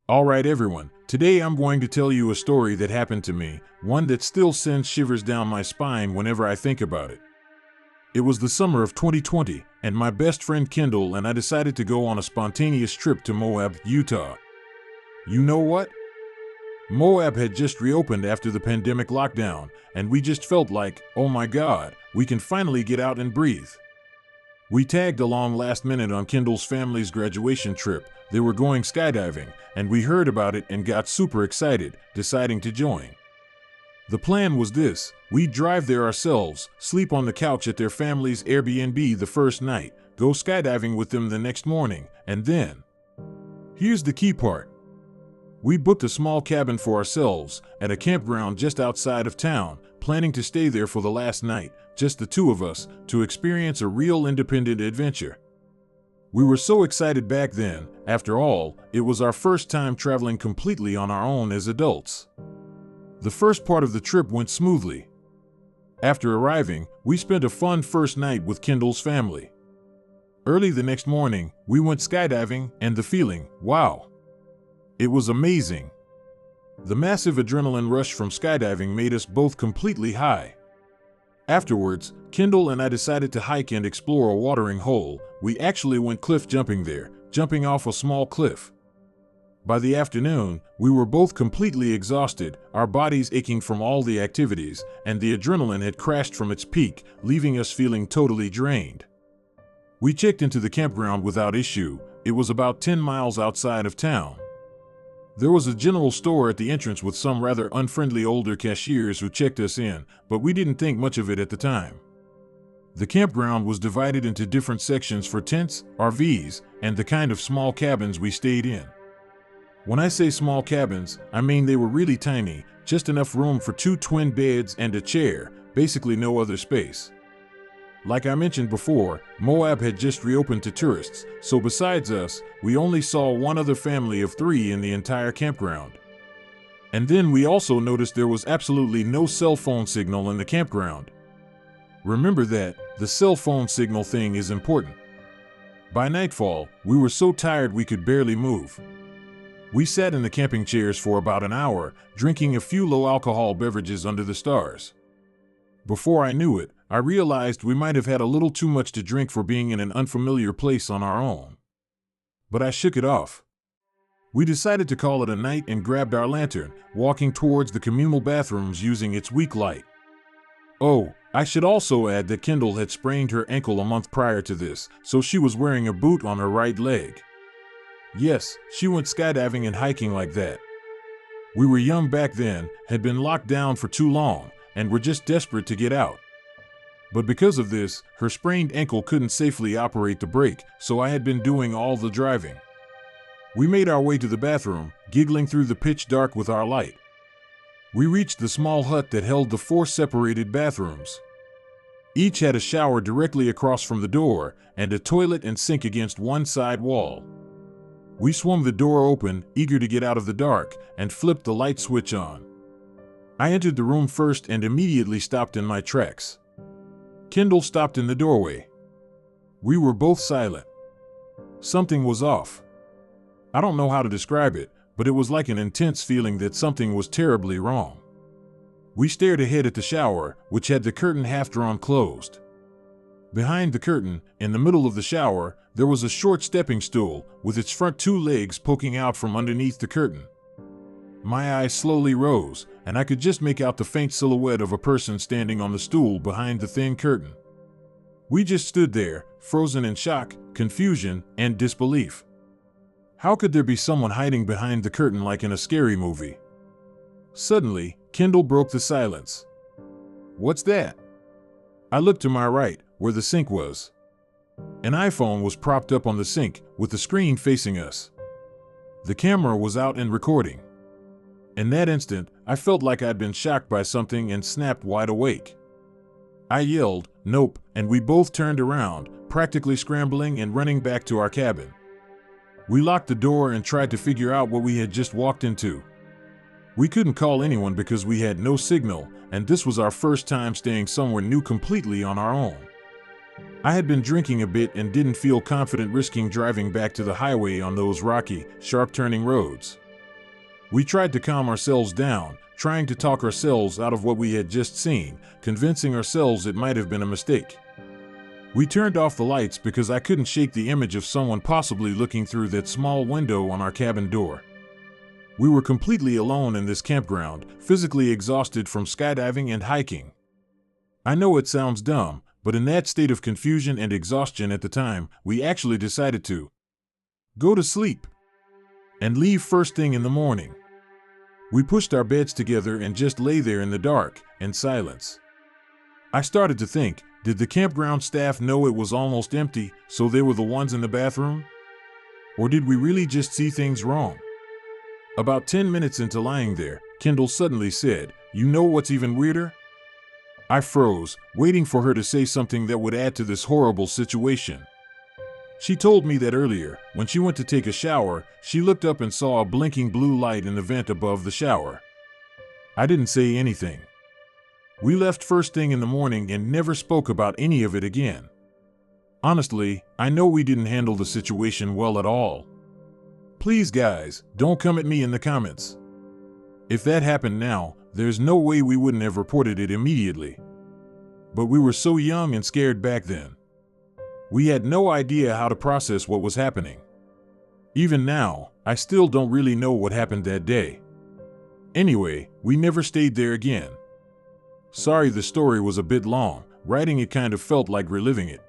Alright everyone, today I'm going to tell you a story that happened to me, one that still sends shivers down my spine whenever I think about it. It was the summer of 2020, and my best friend Kendall and I decided to go on a spontaneous trip to Moab, Utah. You know what? Moab had just reopened after the pandemic lockdown, and we just felt like, oh my god, we can finally get out and breathe. We tagged along last minute on Kendall's family's graduation trip. They were going skydiving, and we heard about it and got super excited, deciding to join. The plan was this: we'd drive there ourselves, sleep on the couch at their family's Airbnb the first night, go skydiving with them the next morning, and then... Here's the key part. We booked a small cabin for ourselves at a campground just outside of town, planning to stay there for the last night, just the two of us, to experience a real independent adventure. We were so excited back then. After all, it was our first time traveling completely on our own as adults. The first part of the trip went smoothly. After arriving, we spent a fun first night with Kendall's family. Early the next morning, we went skydiving, and the feeling, wow! It was amazing. The massive adrenaline rush from skydiving made us both completely high. Afterwards, Kendall and I decided to hike and explore a watering hole. We actually went cliff jumping there, jumping off a small cliff. By the afternoon, we were both completely exhausted, our bodies aching from all the activities, and the adrenaline had crashed from its peak, leaving us feeling totally drained. We checked into the campground without issue. It was about 10 miles outside of town. There was a general store at the entrance with some rather unfriendly older cashiers who checked us in, but we didn't think much of it at the time. The campground was divided into different sections for tents, RVs, and the kind of small cabins we stayed in. When I say small cabins, I mean they were really tiny, just enough room for 2 twin beds and a chair, basically no other space. Like I mentioned before, Moab had just reopened to tourists, so besides us, we only saw one other family of 3 in the entire campground. And then we also noticed there was absolutely no cell phone signal in the campground. Remember that, the cell phone signal thing is important. By nightfall, we were so tired we could barely move. We sat in the camping chairs for about an hour, drinking a few low-alcohol beverages under the stars. Before I knew it, I realized we might have had a little too much to drink for being in an unfamiliar place on our own. But I shook it off. We decided to call it a night and grabbed our lantern, walking towards the communal bathrooms using its weak light. Oh, I should also add that Kendall had sprained her ankle a month prior to this, so she was wearing a boot on her right leg. Yes, she went skydiving and hiking like that. We were young back then, had been locked down for too long, and were just desperate to get out. But because of this, her sprained ankle couldn't safely operate the brake, so I had been doing all the driving. We made our way to the bathroom, giggling through the pitch dark with our light. We reached the small hut that held the 4 separated bathrooms. Each had a shower directly across from the door, and a toilet and sink against one side wall. We swung the door open, eager to get out of the dark, and flipped the light switch on. I entered the room first and immediately stopped in my tracks. Kendall stopped in the doorway. We were both silent. Something was off. I don't know how to describe it, but it was like an intense feeling that something was terribly wrong. We stared ahead at the shower, which had the curtain half drawn closed. Behind the curtain, in the middle of the shower, there was a short stepping stool, with its front 2 legs poking out from underneath the curtain. My eyes slowly rose, and I could just make out the faint silhouette of a person standing on the stool behind the thin curtain. We just stood there, frozen in shock, confusion, and disbelief. How could there be someone hiding behind the curtain like in a scary movie? Suddenly, Kendall broke the silence. "What's that?" I looked to my right, where the sink was. An iPhone was propped up on the sink, with the screen facing us. The camera was out and recording. In that instant, I felt like I'd been shocked by something and snapped wide awake. I yelled, "Nope," and we both turned around, practically scrambling and running back to our cabin. We locked the door and tried to figure out what we had just walked into. We couldn't call anyone because we had no signal, and this was our first time staying somewhere new completely on our own. I had been drinking a bit and didn't feel confident risking driving back to the highway on those rocky, sharp-turning roads. We tried to calm ourselves down, trying to talk ourselves out of what we had just seen, convincing ourselves it might have been a mistake. We turned off the lights because I couldn't shake the image of someone possibly looking through that small window on our cabin door. We were completely alone in this campground, physically exhausted from skydiving and hiking. I know it sounds dumb, but in that state of confusion and exhaustion at the time, we actually decided to go to sleep and leave first thing in the morning. We pushed our beds together and just lay there in the dark and silence. I started to think, did the campground staff know it was almost empty, so they were the ones in the bathroom? Or did we really just see things wrong? About 10 minutes into lying there, Kendall suddenly said, "You know what's even weirder?" I froze, waiting for her to say something that would add to this horrible situation. She told me that earlier, when she went to take a shower, she looked up and saw a blinking blue light in the vent above the shower. I didn't say anything. We left first thing in the morning and never spoke about any of it again. Honestly, I know we didn't handle the situation well at all. Please guys, don't come at me in the comments. If that happened now, there's no way we wouldn't have reported it immediately. But we were so young and scared back then. We had no idea how to process what was happening. Even now, I still don't really know what happened that day. Anyway, we never stayed there again. Sorry the story was a bit long, writing it kind of felt like reliving it.